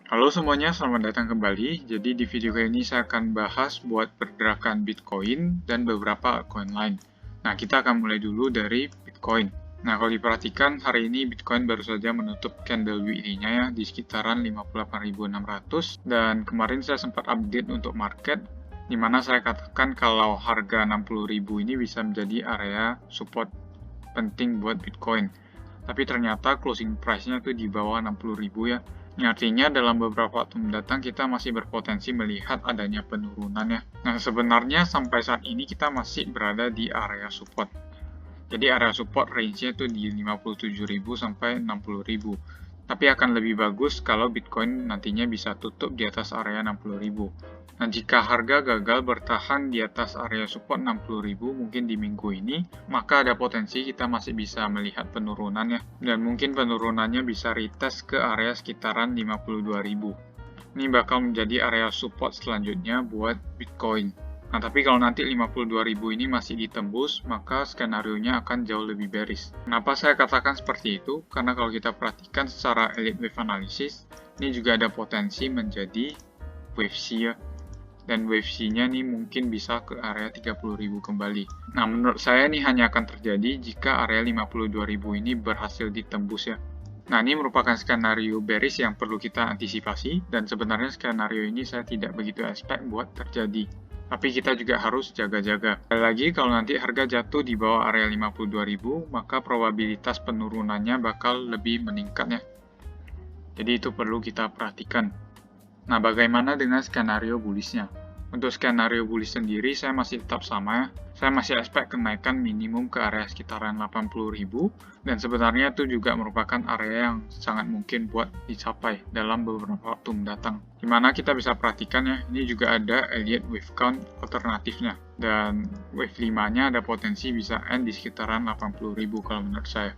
Halo semuanya, selamat datang kembali. Jadi di video kali ini saya akan bahas buat pergerakan Bitcoin dan beberapa altcoin lain. Nah, kita akan mulai dulu dari Bitcoin. Nah, kalau diperhatikan hari ini Bitcoin baru saja menutup candle weekly-nya ya di sekitaran 58.600 dan kemarin saya sempat update untuk market di mana saya katakan kalau harga 60.000 ini bisa menjadi area support penting buat Bitcoin. Tapi ternyata closing price-nya itu di bawah 60.000 ya. Ini artinya dalam beberapa waktu mendatang kita masih berpotensi melihat adanya penurunan ya. Nah, sebenarnya sampai saat ini kita masih berada di area support. Jadi area support range-nya itu di 57.000 sampai 60.000. Tapi akan lebih bagus kalau Bitcoin nantinya bisa tutup di atas area 60.000. Nah, jika harga gagal bertahan di atas area support 60.000 mungkin di minggu ini, maka ada potensi kita masih bisa melihat penurunan ya. Dan mungkin penurunannya bisa retest ke area sekitaran 52.000. Ini bakal menjadi area support selanjutnya buat Bitcoin. Nah, tapi kalau nanti 52.000 ini masih ditembus, maka skenario-nya akan jauh lebih bearish. Kenapa saya katakan seperti itu? Karena kalau kita perhatikan secara elite wave analysis, ini juga ada potensi menjadi wave C ya. Dan wave C-nya nih mungkin bisa ke area 30.000 kembali. Nah, menurut saya ini hanya akan terjadi jika area 52.000 ini berhasil ditembus ya. Nah, ini merupakan skenario bearish yang perlu kita antisipasi, dan sebenarnya skenario ini saya tidak begitu expect buat terjadi. Tapi kita juga harus jaga-jaga. Sekali lagi, kalau nanti harga jatuh di bawah area 52.000, maka probabilitas penurunannya bakal lebih meningkat ya. Jadi itu perlu kita perhatikan. Nah, bagaimana dengan skenario bullish-nya? Untuk skenario bullish sendiri, saya masih tetap sama ya. Saya masih expect kenaikan minimum ke area sekitaran 80.000, dan sebenarnya itu juga merupakan area yang sangat mungkin buat dicapai dalam beberapa waktu mendatang. Dimana kita bisa perhatikan ya, ini juga ada Elliott Wave Count alternatifnya. Dan wave 5-nya ada potensi bisa end di sekitaran 80.000 kalau menurut saya.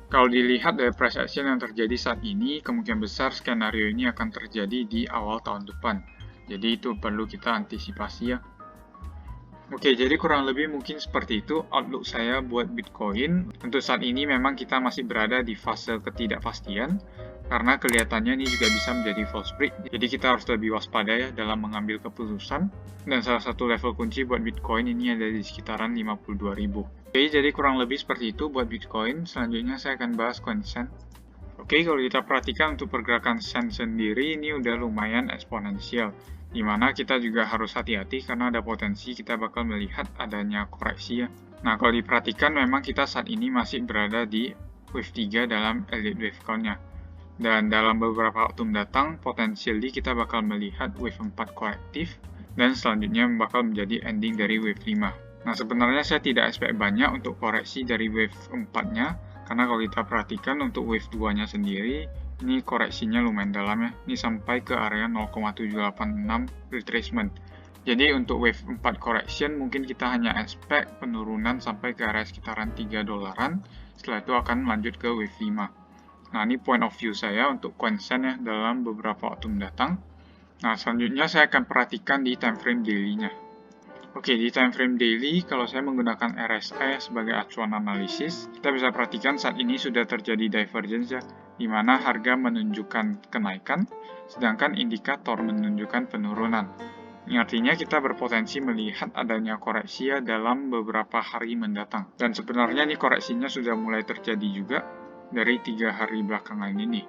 Kalau dilihat dari price action yang terjadi saat ini, kemungkinan besar skenario ini akan terjadi di awal tahun depan. Jadi itu perlu kita antisipasi ya. Oke, jadi kurang lebih mungkin seperti itu outlook saya buat Bitcoin. Untuk saat ini memang kita masih berada di fase ketidakpastian, karena kelihatannya ini juga bisa menjadi false break. Jadi kita harus lebih waspada ya dalam mengambil keputusan. Dan salah satu level kunci buat Bitcoin ini ada di sekitaran 52.000. Oke, jadi kurang lebih seperti itu buat Bitcoin. Selanjutnya saya akan bahas coin Sen. Oke, kalau kita perhatikan untuk pergerakan Sen sendiri ini udah lumayan eksponensial, di mana kita juga harus hati-hati karena ada potensi kita bakal melihat adanya koreksi ya. Nah, kalau diperhatikan memang kita saat ini masih berada di wave 3 dalam elite wave count-nya. Dan dalam beberapa waktu mendatang, potensially kita bakal melihat wave 4 korektif, dan selanjutnya bakal menjadi ending dari wave 5. Nah, sebenarnya saya tidak expect banyak untuk koreksi dari wave 4-nya, karena kalau kita perhatikan untuk wave 2-nya sendiri, ini koreksinya lumayan dalam ya. Ini sampai ke area 0,786 retracement. Jadi untuk wave 4 correction mungkin kita hanya expect penurunan sampai ke area sekitaran $3. Setelah itu akan lanjut ke wave 5. Nah, ini point of view saya untuk coin Sen ya dalam beberapa waktu mendatang. Nah, selanjutnya saya akan perhatikan di time frame daily-nya. Oke, di time frame daily, kalau saya menggunakan RSI sebagai acuan analisis, kita bisa perhatikan saat ini sudah terjadi divergence ya, di mana harga menunjukkan kenaikan, sedangkan indikator menunjukkan penurunan. Ini artinya kita berpotensi melihat adanya koreksi ya dalam beberapa hari mendatang. Dan sebenarnya ini koreksinya sudah mulai terjadi juga dari 3 hari belakangan ini.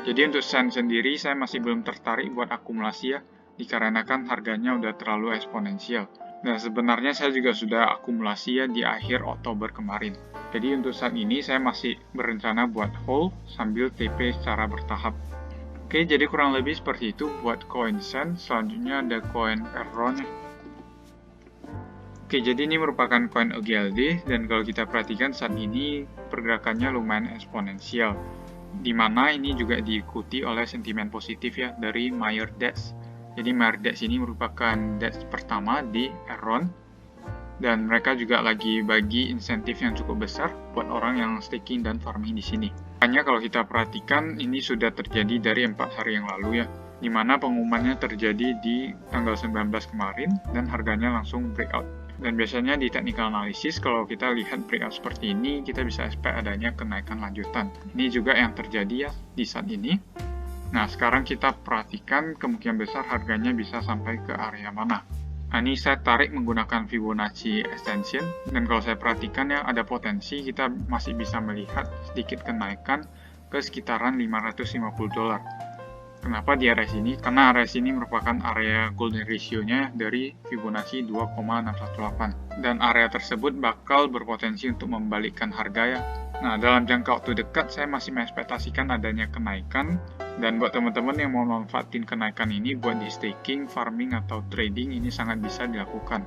Jadi untuk Sen sendiri, saya masih belum tertarik buat akumulasi ya, dikarenakan harganya udah terlalu eksponensial. Nah, sebenarnya saya juga sudah akumulasi ya di akhir Oktober kemarin. Jadi untuk saat ini saya masih berencana buat hold sambil TP secara bertahap. Oke, jadi kurang lebih seperti itu buat koin Sen. Selanjutnya ada koin Erron. Oke, jadi ini merupakan koin OGLD, dan kalau kita perhatikan saat ini pergerakannya lumayan eksponensial, di mana ini juga diikuti oleh sentimen positif ya dari Mayer DEX. Jadi Mayer DEX ini merupakan DEX pertama di Erron, dan mereka juga lagi bagi insentif yang cukup besar buat orang yang staking dan farming di sini. Hanya kalau kita perhatikan ini sudah terjadi dari 4 hari yang lalu ya, di mana pengumumannya terjadi di tanggal 19 kemarin dan harganya langsung breakout. Dan biasanya di technical analysis kalau kita lihat breakout seperti ini, kita bisa expect adanya kenaikan lanjutan. Ini juga yang terjadi ya di saat ini. Nah, sekarang kita perhatikan kemungkinan besar harganya bisa sampai ke area mana. Nah, ini saya tarik menggunakan Fibonacci Extension, dan kalau saya perhatikan ya, ada potensi kita masih bisa melihat sedikit kenaikan ke sekitaran $550. Kenapa di area sini? Karena area sini merupakan area golden ratio-nya dari Fibonacci 2,618. Dan area tersebut bakal berpotensi untuk membalikkan harga ya. Nah, dalam jangka waktu dekat, saya masih mengekspektasikan adanya kenaikan. Dan buat teman-teman yang mau manfaatin kenaikan ini buat di staking, farming, atau trading, ini sangat bisa dilakukan.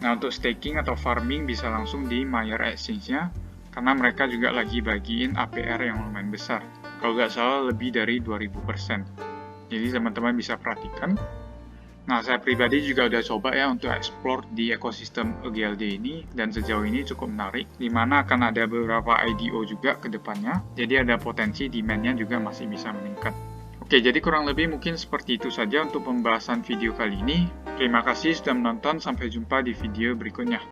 Nah, untuk staking atau farming bisa langsung di Mayer Exchange-nya, karena mereka juga lagi bagiin APR yang lumayan besar. Kalau nggak salah lebih dari 2000%. Jadi teman-teman bisa perhatikan. Nah, saya pribadi juga udah coba ya untuk explore di ekosistem EGLD ini, dan sejauh ini cukup menarik, di mana akan ada beberapa IDO juga ke depannya, jadi ada potensi demand-nya juga masih bisa meningkat. Oke, jadi kurang lebih mungkin seperti itu saja untuk pembahasan video kali ini. Terima kasih sudah menonton, sampai jumpa di video berikutnya.